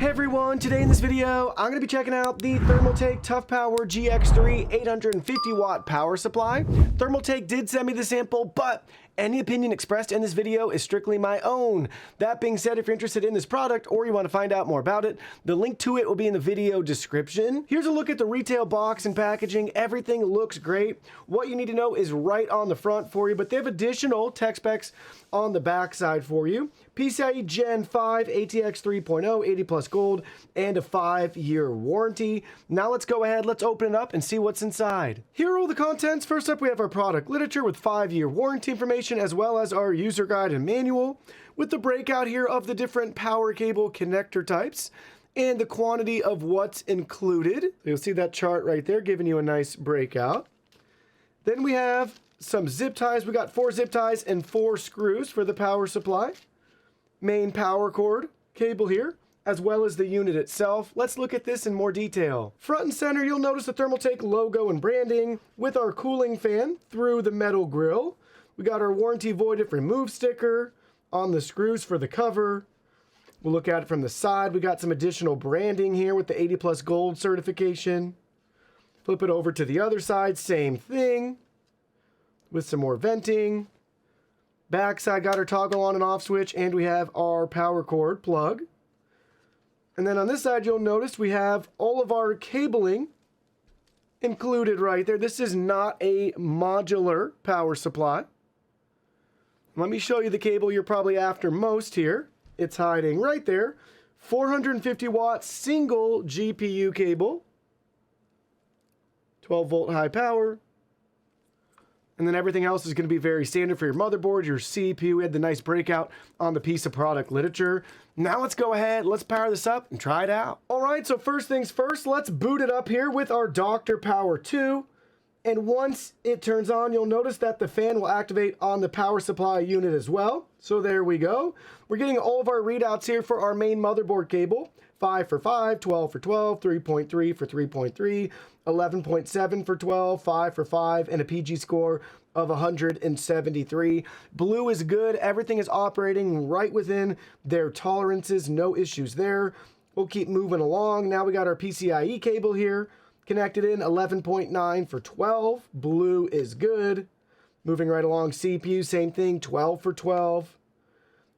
everyone, today in this video I'm going to be checking out the Thermaltake Toughpower GX3 850 watt power supply. Thermaltake did send me the sample, but any opinion expressed in this video is strictly my own. That being said, if you're interested in this product or you want to find out more about it, the link to it will be in the video description. Here's a look at the retail box and packaging. Everything looks great. What you need to know is right on the front for you, but they have additional tech specs on the back side for you. PCIe Gen 5, ATX 3.0, 80 plus gold, and a 5-year warranty. Now let's go ahead, let's open it up and see what's inside. Here are all the contents. First up, we have our product literature with 5-year warranty information, as well as our user guide and manual with the breakout here of the different power cable connector types and the quantity of what's included. You'll see that chart right there giving you a nice breakout. Then we have some zip ties. We got 4 zip ties and 4 screws for the power supply. Main power cord cable here, as well as the unit itself. Let's look at this in more detail. Front and center, you'll notice the Thermaltake logo and branding with our cooling fan through the metal grill. We got our warranty void if removed sticker on the screws for the cover. We'll look at it from the side. We got some additional branding here with the 80 plus gold certification. Flip it over to the other side, same thing with some more venting. Back side got our toggle on and off switch, and we have our power cord plug. And then on this side, you'll notice we have all of our cabling included right there. This is not a modular power supply. Let me show you the cable you're probably after most here. It's hiding right there. 450 watt single GPU cable. 12 volt high power. And then everything else is going to be very standard for your motherboard, your CPU. We had the nice breakout on the piece of product literature. Now let's go ahead, let's power this up and try it out. All right, so first things first, let's boot it up here with our Dr. Power 2. And once it turns on, you'll notice that the fan will activate on the power supply unit as well. So there we go. We're getting all of our readouts here for our main motherboard cable. 5 for 5, 12 for 12, 3.3 for 3.3, 11.7 for 12, 5 for 5, and a PG score of 173. Blue is good. Everything is operating right within their tolerances. No issues there. We'll keep moving along. Now we got our PCIe cable here connected in, 11.9 for 12. Blue is good. Moving right along, CPU, same thing, 12 for 12.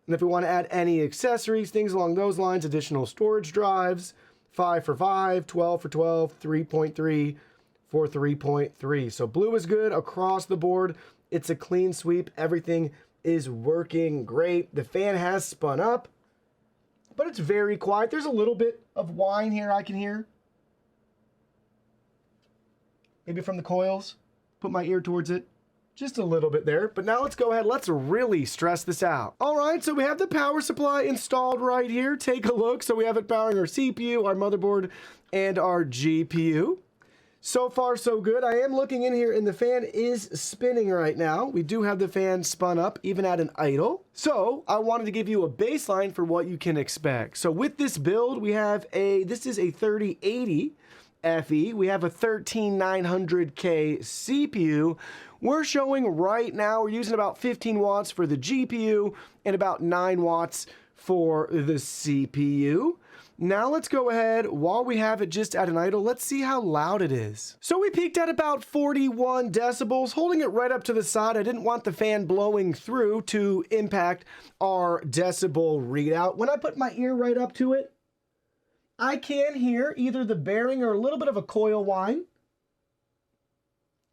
And if we want to add any accessories, things along those lines, additional storage drives, 5 for 5, 12 for 12, 3.3 for 3.3. So blue is good across the board. It's a clean sweep. Everything is working great. The fan has spun up, but it's very quiet. There's a little bit of whine here I can hear. Maybe from the coils. Put my ear towards it. Just a little bit there, but now let's go ahead. Let's really stress this out. All right, so we have the power supply installed right here. Take a look. So we have it powering our CPU, our motherboard, and our GPU. So far, so good. I am looking in here, and the fan is spinning right now. We do have the fan spun up, even at an idle. So I wanted to give you a baseline for what you can expect. So with this build, we have this is a 3080 FE. We have a 13900K CPU. We're showing right now, we're using about 15 watts for the GPU and about 9 watts for the CPU. Now let's go ahead, while we have it just at an idle, let's see how loud it is. So we peaked at about 41 decibels, holding it right up to the side. I didn't want the fan blowing through to impact our decibel readout. When I put my ear right up to it, I can hear either the bearing or a little bit of a coil whine.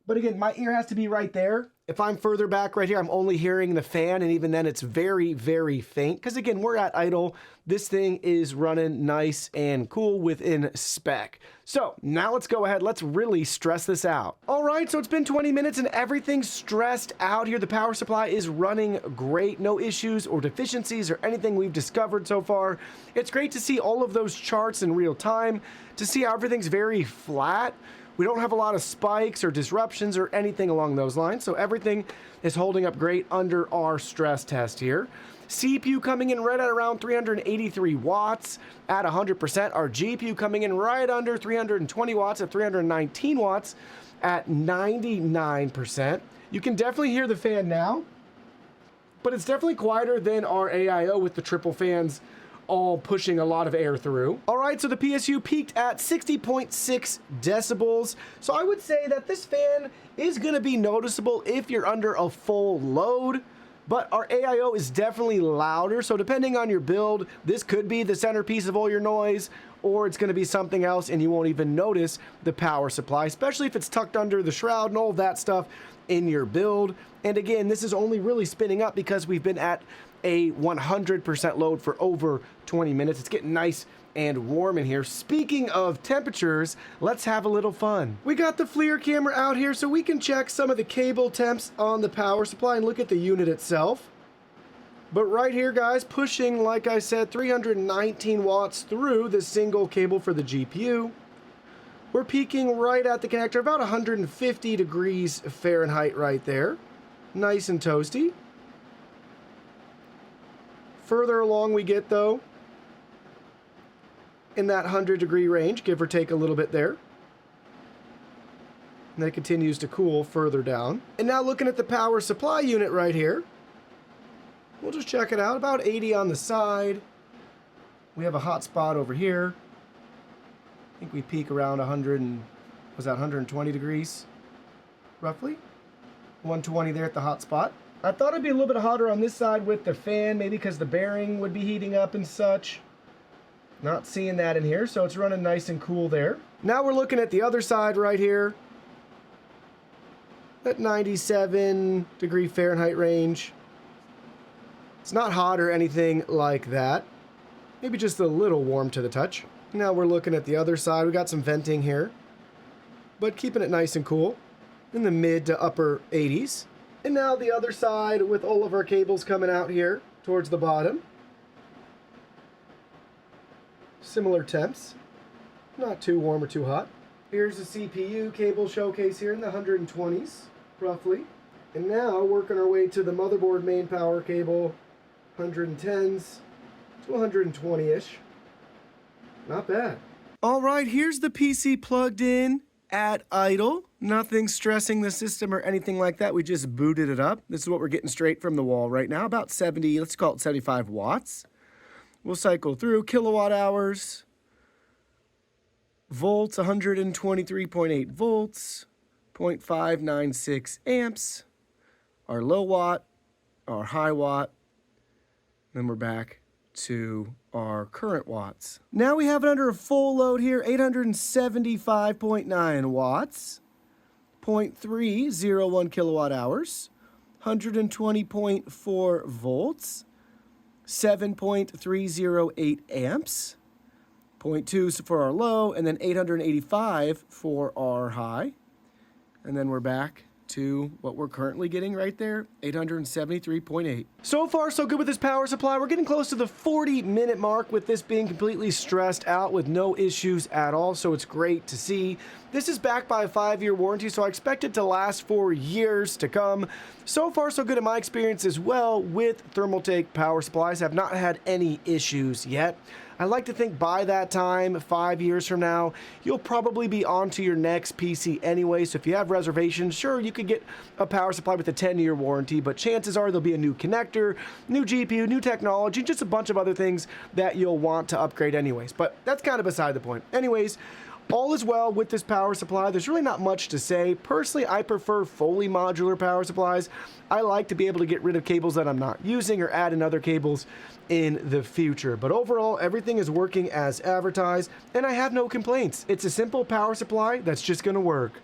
But again, my ear has to be right there. If I'm further back right here, I'm only hearing the fan, and even then it's very, very faint. Because again, we're at idle. This thing is running nice and cool within spec. So now let's go ahead. Let's really stress this out. All right, so it's been 20 minutes and everything's stressed out here. The power supply is running great. No issues or deficiencies or anything we've discovered so far. It's great to see all of those charts in real time, to see how everything's very flat. We don't have a lot of spikes or disruptions or anything along those lines, so everything is holding up great under our stress test here. CPU coming in right at around 383 watts at 100%. Our GPU coming in right under 320 watts at 319 watts at 99%. You can definitely hear the fan now, but it's definitely quieter than our AIO with the triple fans all pushing a lot of air through. All right, so the PSU peaked at 60.6 decibels. So I would say that this fan is gonna be noticeable if you're under a full load, but our AIO is definitely louder. So depending on your build, this could be the centerpiece of all your noise, or it's gonna be something else and you won't even notice the power supply, especially if it's tucked under the shroud and all that stuff in your build. And again, this is only really spinning up because we've been at a 100% load for over 20 minutes. It's getting nice and warm in here. Speaking of temperatures, let's have a little fun. We got the FLIR camera out here so we can check some of the cable temps on the power supply and look at the unit itself. But right here, guys, pushing, like I said, 319 watts through the single cable for the GPU. We're peaking right at the connector, about 150 degrees Fahrenheit right there. Nice and toasty. Further along we get, though, in that 100-degree range, give or take a little bit there. And then it continues to cool further down. And now looking at the power supply unit right here, we'll just check it out. About 80 on the side. We have a hot spot over here. I think we peak around 120 degrees, roughly. 120 there at the hot spot. I thought it'd be a little bit hotter on this side with the fan, maybe because the bearing would be heating up and such. Not seeing that in here, so it's running nice and cool there. Now we're looking at the other side right here. At 97-degree Fahrenheit range. It's not hot or anything like that. Maybe just a little warm to the touch. Now we're looking at the other side. We got some venting here, but keeping it nice and cool in the mid to upper 80s. And now the other side with all of our cables coming out here towards the bottom. Similar temps. Not too warm or too hot. Here's the CPU cable showcase here in the 120s, roughly. And now working our way to the motherboard main power cable, 110s to 120-ish. Not bad. All right, here's the PC plugged in at idle. Nothing stressing the system or anything like that. We just booted it up. This is what we're getting straight from the wall right now. About 70, let's call it 75 watts. We'll cycle through kilowatt hours. Volts, 123.8 volts. 0.596 amps. Our low watt, our high watt. Then we're back to our current watts. Now we have it under a full load here, 875.9 watts, 0.301 kilowatt hours, 120.4 volts, 7.308 amps, 0.2 for our low, and then 885 for our high. And then we're back to what we're currently getting right there, 873.8. So far, so good with this power supply. We're getting close to the 40-minute mark with this being completely stressed out with no issues at all, so it's great to see. This is backed by a 5-year warranty, so I expect it to last for years to come. So far, so good in my experience as well with Thermaltake power supplies. I've not had any issues yet. I like to think by that time, 5 years from now, you'll probably be on to your next PC anyway. So if you have reservations, sure, you could get a power supply with a 10-year warranty, but chances are there'll be a new connector, new GPU, new technology, just a bunch of other things that you'll want to upgrade anyways. But that's kind of beside the point. Anyways, all is well with this power supply. There's really not much to say. Personally, I prefer fully modular power supplies. I like to be able to get rid of cables that I'm not using or add in other cables in the future. But overall, everything is working as advertised, and I have no complaints. It's a simple power supply that's just gonna work.